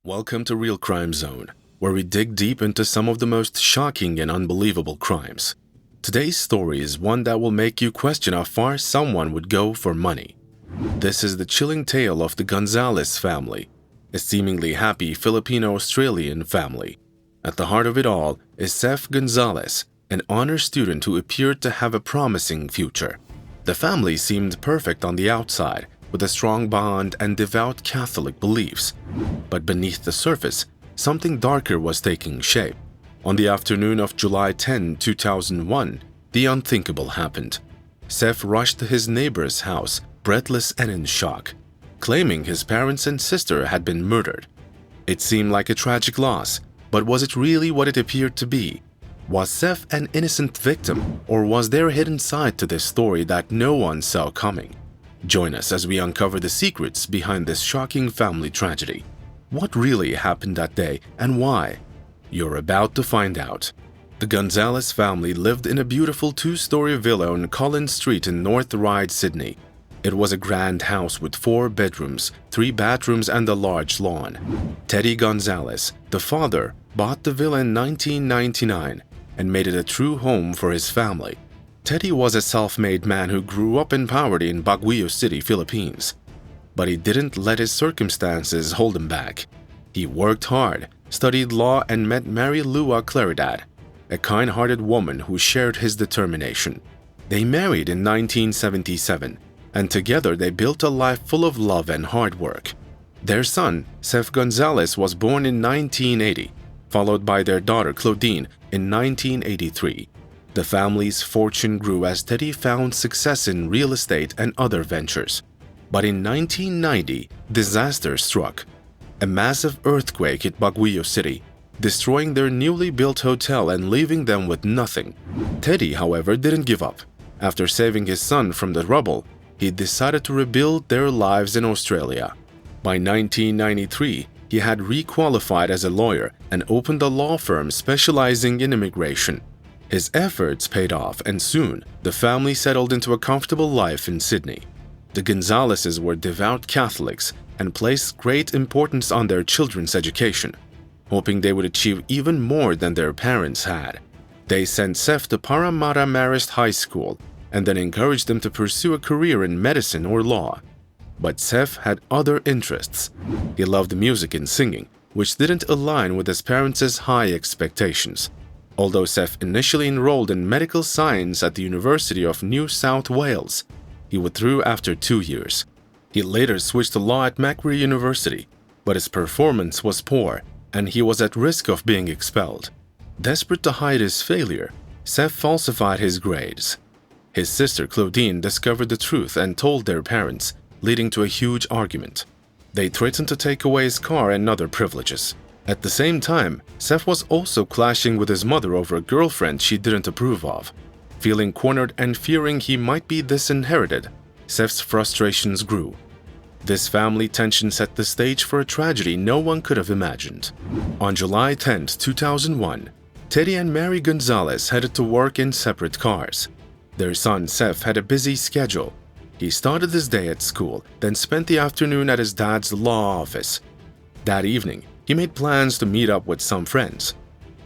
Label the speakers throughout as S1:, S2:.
S1: Welcome to Real Crime Zone, where we dig deep into some of the most shocking and unbelievable crimes. Today's story is one that will make you question how far someone would go for money. This is the chilling tale of the Gonzalez family, a seemingly happy Filipino-Australian family. At the heart of it all is Seth Gonzalez, an honor student who appeared to have a promising future. The family seemed perfect on the outside, with a strong bond and devout Catholic beliefs. But beneath the surface, something darker was taking shape. On the afternoon of July 10, 2001, the unthinkable happened. Seth rushed to his neighbor's house, breathless and in shock, claiming his parents and sister had been murdered. It seemed like a tragic loss, but was it really what it appeared to be? Was Seth an innocent victim, or was there a hidden side to this story that no one saw coming? Join us as we uncover the secrets behind this shocking family tragedy. What really happened that day and why? You're about to find out. The Gonzalez family lived in a beautiful two-story villa on Collins Street in North Ryde, Sydney. It was a grand house with 4 bedrooms, 3 bathrooms and a large lawn. Teddy Gonzalez, the father, bought the villa in 1999 and made it a true home for his family. Teddy was a self-made man who grew up in poverty in Baguio City, Philippines. But he didn't let his circumstances hold him back. He worked hard, studied law and met Mary Lua Claridad, a kind-hearted woman who shared his determination. They married in 1977, and together they built a life full of love and hard work. Their son, Seth Gonzalez, was born in 1980, followed by their daughter Claudine in 1983. The family's fortune grew as Teddy found success in real estate and other ventures. But in 1990, disaster struck. A massive earthquake hit Baguio City, destroying their newly built hotel and leaving them with nothing. Teddy, however, didn't give up. After saving his son from the rubble, he decided to rebuild their lives in Australia. By 1993, he had re-qualified as a lawyer and opened a law firm specializing in immigration. His efforts paid off, and soon the family settled into a comfortable life in Sydney. The Gonzalezes were devout Catholics and placed great importance on their children's education, hoping they would achieve even more than their parents had. They sent Seth to Parramatta Marist High School and then encouraged him to pursue a career in medicine or law. But Seth had other interests. He loved music and singing, which didn't align with his parents' high expectations. Although Seth initially enrolled in medical science at the University of New South Wales, he withdrew after 2 years. He later switched to law at Macquarie University, but his performance was poor and he was at risk of being expelled. Desperate to hide his failure, Seth falsified his grades. His sister Claudine discovered the truth and told their parents, leading to a huge argument. They threatened to take away his car and other privileges. At the same time, Seth was also clashing with his mother over a girlfriend she didn't approve of. Feeling cornered and fearing he might be disinherited, Seth's frustrations grew. This family tension set the stage for a tragedy no one could have imagined. On July 10, 2001, Teddy and Mary Gonzalez headed to work in separate cars. Their son Seth had a busy schedule. He started his day at school, then spent the afternoon at his dad's law office. That evening, he made plans to meet up with some friends.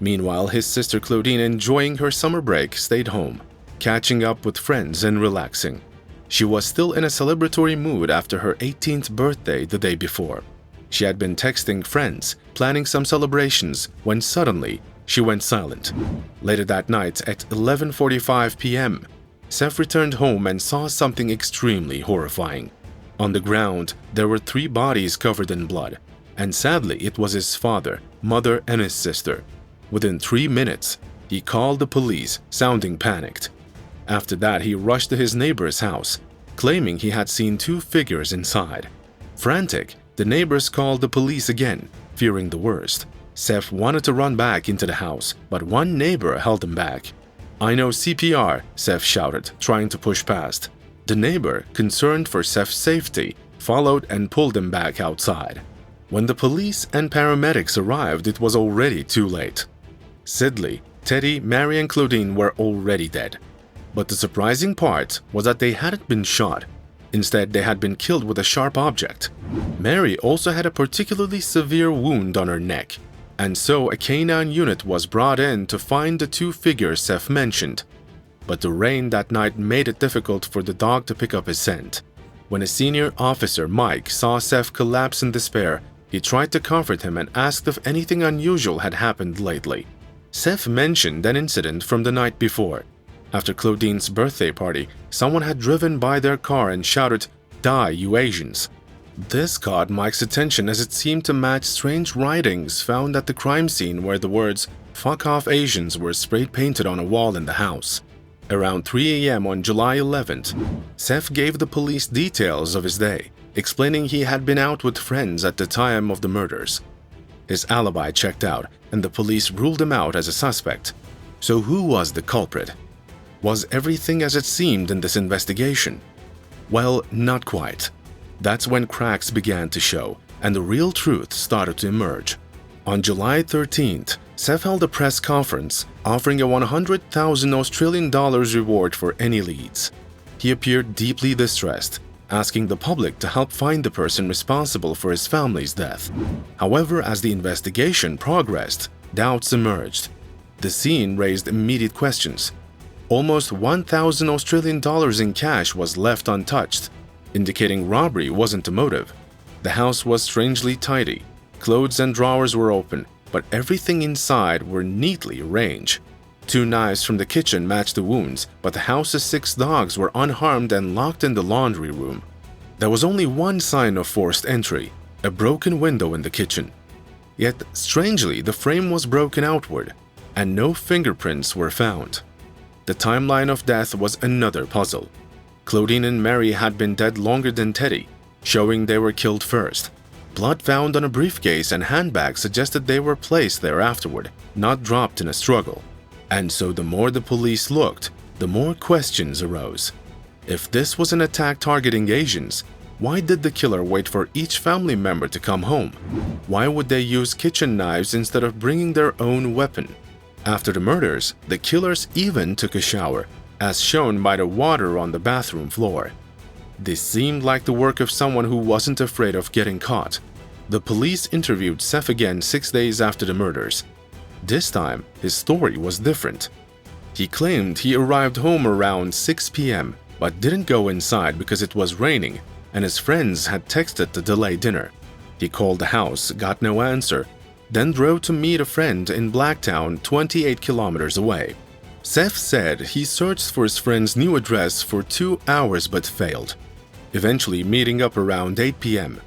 S1: Meanwhile, his sister Claudine, enjoying her summer break, stayed home, catching up with friends and relaxing. She was still in a celebratory mood after her 18th birthday the day before. She had been texting friends, planning some celebrations, when suddenly she went silent. Later that night at 11:45 p.m., Seth returned home and saw something extremely horrifying. On the ground, there were 3 bodies covered in blood. And sadly, it was his father, mother, and his sister. Within 3 minutes, he called the police, sounding panicked. After that, he rushed to his neighbor's house, claiming he had seen 2 figures inside. Frantic, the neighbors called the police again, fearing the worst. Seth wanted to run back into the house, but one neighbor held him back. "I know CPR," Seth shouted, trying to push past. The neighbor, concerned for Seth's safety, followed and pulled him back outside. When the police and paramedics arrived, it was already too late. Sidley, Teddy, Mary, and Claudine were already dead. But the surprising part was that they hadn't been shot. Instead, they had been killed with a sharp object. Mary also had a particularly severe wound on her neck, and so a canine unit was brought in to find the two figures Seth mentioned. But the rain that night made it difficult for the dog to pick up his scent. When a senior officer, Mike, saw Seth collapse in despair, he tried to comfort him and asked if anything unusual had happened lately. Seth mentioned an incident from the night before. After Claudine's birthday party, someone had driven by their car and shouted, "Die, you Asians." This caught Mike's attention as it seemed to match strange writings found at the crime scene where the words "Fuck off Asians" were spray-painted on a wall in the house. Around 3 a.m. on July 11th, Seth gave the police details of his day, explaining he had been out with friends at the time of the murders. His alibi checked out, and the police ruled him out as a suspect. So who was the culprit? Was everything as it seemed in this investigation? Well, not quite. That's when cracks began to show, and the real truth started to emerge. On July 13th, Seth held a press conference offering a $100,000 Australian reward for any leads. He appeared deeply distressed, asking the public to help find the person responsible for his family's death. However, as the investigation progressed, doubts emerged. The scene raised immediate questions. Almost $1,000 Australian in cash was left untouched, indicating robbery wasn't the motive. The house was strangely tidy. Clothes and drawers were open, but everything inside were neatly arranged. 2 knives from the kitchen matched the wounds, but the house's 6 dogs were unharmed and locked in the laundry room. There was only one sign of forced entry, a broken window in the kitchen. Yet, strangely, the frame was broken outward, and no fingerprints were found. The timeline of death was another puzzle. Claudine and Mary had been dead longer than Teddy, showing they were killed first. Blood found on a briefcase and handbag suggested they were placed there afterward, not dropped in a struggle. And so the more the police looked, the more questions arose. If this was an attack targeting Asians, why did the killer wait for each family member to come home? Why would they use kitchen knives instead of bringing their own weapon? After the murders, the killers even took a shower, as shown by the water on the bathroom floor. This seemed like the work of someone who wasn't afraid of getting caught. The police interviewed Seth again 6 days after the murders. This time, his story was different. He claimed he arrived home around 6 p.m., but didn't go inside because it was raining, and his friends had texted to delay dinner. He called the house, got no answer, then drove to meet a friend in Blacktown, 28 kilometers away. Seth said he searched for his friend's new address for 2 hours but failed, eventually meeting up around 8 p.m.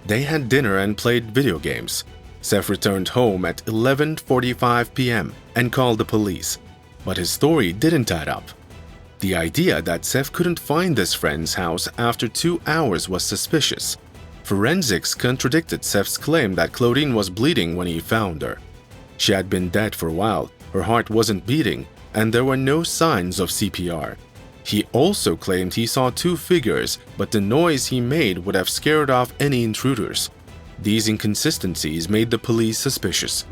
S1: They had dinner and played video games. Seth returned home at 11:45 p.m. and called the police, but his story didn't add up. The idea that Seth couldn't find his friend's house after 2 hours was suspicious. Forensics contradicted Seth's claim that Claudine was bleeding when he found her. She had been dead for a while, her heart wasn't beating, and there were no signs of CPR. He also claimed he saw 2 figures, but the noise he made would have scared off any intruders. These inconsistencies made the police suspicious.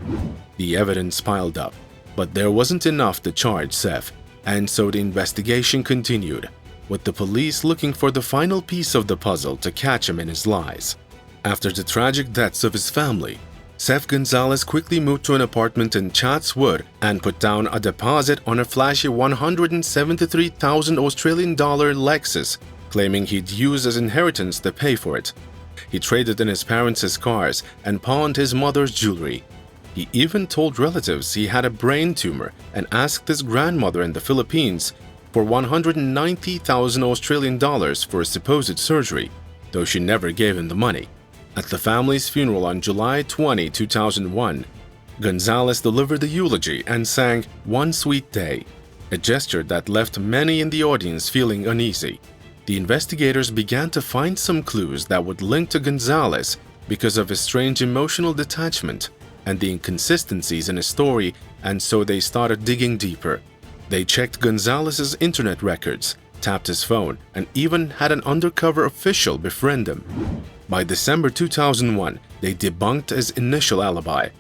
S1: The evidence piled up, but there wasn't enough to charge Seth, and so the investigation continued, with the police looking for the final piece of the puzzle to catch him in his lies. After the tragic deaths of his family, Seth Gonzalez quickly moved to an apartment in Chatswood and put down a deposit on a flashy $173,000 Australian Lexus, claiming he'd use his inheritance to pay for it. He traded in his parents' cars and pawned his mother's jewelry. He even told relatives he had a brain tumor and asked his grandmother in the Philippines for $190,000 Australian for a supposed surgery, though she never gave him the money. At the family's funeral on July 20, 2001, Gonzalez delivered the eulogy and sang "One Sweet Day," a gesture that left many in the audience feeling uneasy. The investigators began to find some clues that would link to Gonzalez because of his strange emotional detachment and the inconsistencies in his story, and so they started digging deeper. They checked Gonzalez's internet records, tapped his phone, and even had an undercover official befriend him. By December 2001, they debunked his initial alibi,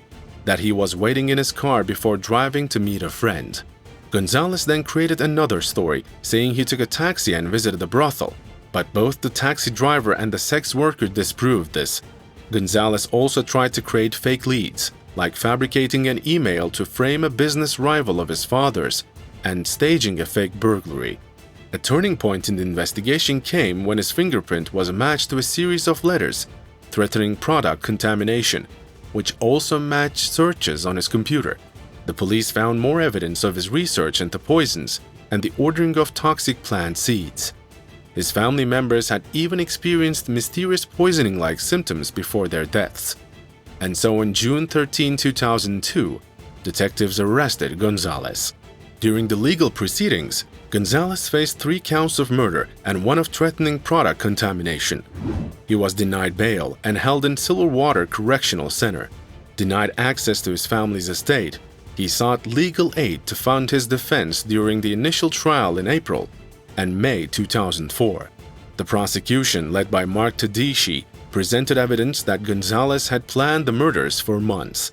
S1: that he was waiting in his car before driving to meet a friend. Gonzalez then created another story, saying he took a taxi and visited a brothel, But both the taxi driver and the sex worker disproved this. Gonzalez also tried to create fake leads, like fabricating an email to frame a business rival of his father's and staging a fake burglary. A turning point in the investigation came when his fingerprint was matched to a series of letters threatening product contamination, which also matched searches on his computer. The police found more evidence of his research into poisons and the ordering of toxic plant seeds. His family members had even experienced mysterious poisoning-like symptoms before their deaths. And so on June 13, 2002, detectives arrested Gonzalez. During the legal proceedings, Gonzalez faced 3 counts of murder and 1 of threatening product contamination. He was denied bail and held in Silverwater Correctional Center. Denied access to his family's estate, he sought legal aid to fund his defense during the initial trial in April and May 2004. The prosecution, led by Mark Tedeschi, presented evidence that Gonzalez had planned the murders for months.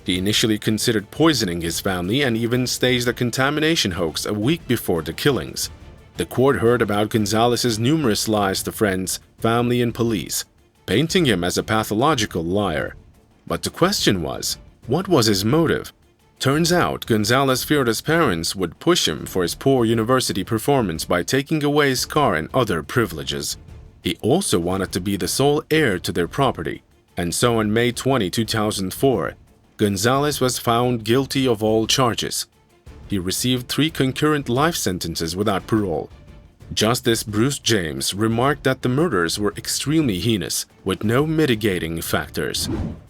S1: He initially considered poisoning his family and even staged a contamination hoax a week before the killings. The court heard about Gonzalez's numerous lies to friends, family, and police, painting him as a pathological liar. But the question was, what was his motive? Turns out, Gonzalez feared his parents would push him for his poor university performance by taking away his car and other privileges. He also wanted to be the sole heir to their property, and so on May 20, 2004, Gonzalez was found guilty of all charges. He received 3 concurrent life sentences without parole. Justice Bruce James remarked that the murders were extremely heinous, with no mitigating factors.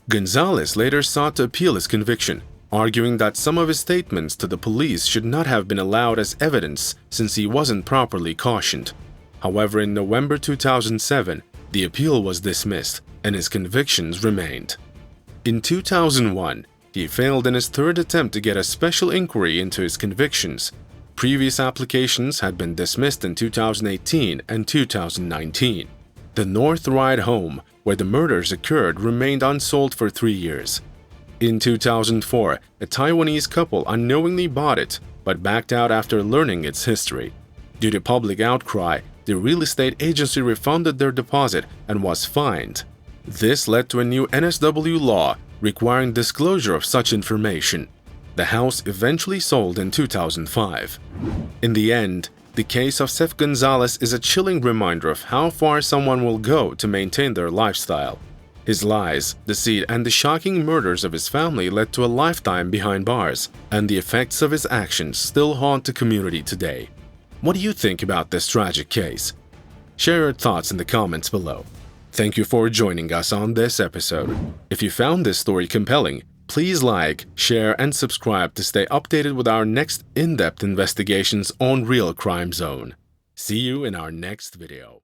S1: Gonzalez later sought to appeal his conviction, arguing that some of his statements to the police should not have been allowed as evidence since he wasn't properly cautioned. However, in November 2007, the appeal was dismissed and his convictions remained. In 2001, he failed in his 3rd attempt to get a special inquiry into his convictions. Previous applications had been dismissed in 2018 and 2019. The North Ride home, where the murders occurred, remained unsold for 3 years. In 2004, a Taiwanese couple unknowingly bought it, but backed out after learning its history. Due to public outcry, the real estate agency refunded their deposit and was fined. This led to a new NSW law requiring disclosure of such information. The house eventually sold in 2005. In the end, the case of Seth Gonzalez is a chilling reminder of how far someone will go to maintain their lifestyle. His lies, deceit, and the shocking murders of his family led to a lifetime behind bars, and the effects of his actions still haunt the community today. What do you think about this tragic case? Share your thoughts in the comments below. Thank you for joining us on this episode. If you found this story compelling, please like, share, and subscribe to stay updated with our next in-depth investigations on Real Crime Zone. See you in our next video.